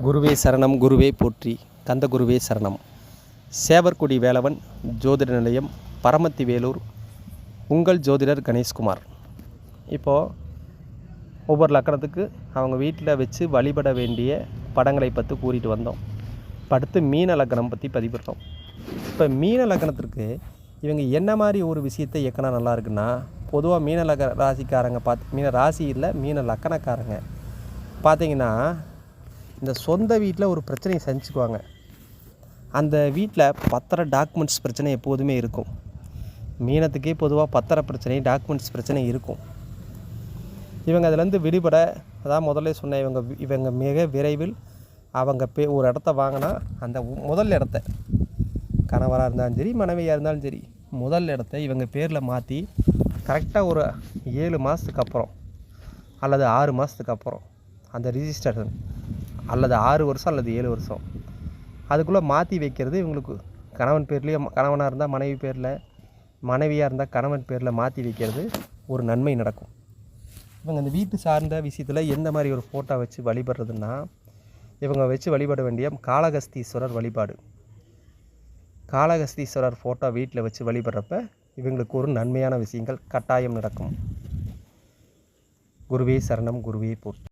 குருவே சரணம் குருவே போற்றி கந்த குருவே சரணம். சேவற்குடி வேலவன் ஜோதிட நிலையம், பரமத்தி வேலூர். உங்கள் ஜோதிடர் கணேஷ்குமார். இப்போது ஒவ்வொரு லக்கணத்துக்கு அவங்க வீட்டில் வச்சு வழிபட வேண்டிய படங்களை பற்றி கூறிட்டு வந்தோம். அடுத்து மீன லக்கணம் பற்றி பதிவிடுறோம். இப்போ மீன லக்கணத்திற்கு இவங்க என்ன மாதிரி ஒரு விஷயத்தை இயக்கினா நல்லா இருக்குன்னா, பொதுவாக மீன ராசிக்காரங்க மீன ராசி இல்லை, மீன லக்கணக்காரங்க பார்த்திங்கன்னா இந்த சொந்த வீட்டில் ஒரு பிரச்சனையை சந்திச்சுக்குவாங்க. அந்த வீட்டில் பத்திர டாக்குமெண்ட்ஸ் பிரச்சனை எப்போதுமே இருக்கும். மீனத்துக்கே பொதுவாக பத்திர பிரச்சனை, டாக்குமெண்ட்ஸ் பிரச்சனை இருக்கும். இவங்க அதிலேருந்து விடுபட, அதான் முதல்ல சொன்ன, இவங்க மிக விரைவில் அவங்க ஒரு இடத்த வாங்கினா அந்த முதல் இடத்த, கணவராக இருந்தாலும் சரி மனைவியாக இருந்தாலும் சரி, முதல் இடத்த இவங்க பேரில் மாற்றி கரெக்டாக ஒரு 7 மாதத்துக்கு அப்புறம் அல்லது 6 மாதத்துக்கு அப்புறம் அந்த ரிஜிஸ்ட்ரேஷன், அல்லது 6 வருஷம் அல்லது 7 வருஷம் அதுக்குள்ளே மாற்றி வைக்கிறது. இவங்களுக்கு கணவன் பேர்லேயே, கணவனாக இருந்தால் மனைவி பேரில், மனைவியாக இருந்தால் கணவன் பேரில் மாற்றி வைக்கிறது ஒரு நன்மை நடக்கும். இவங்க அந்த வீட்டு சார்ந்த விஷயத்தில் எந்த மாதிரி ஒரு ஃபோட்டோ வச்சு வழிபடுறதுன்னா, இவங்க வச்சு வழிபட வேண்டிய காளகஸ்தீஸ்வரர் வழிபாடு. காளகஸ்தீஸ்வரர் ஃபோட்டோ வீட்டில் வச்சு வழிபடுறப்ப இவங்களுக்கு ஒரு நன்மையான விஷயங்கள் கட்டாயம் நடக்கும். குருவே சரணம் குருவே போற்றி.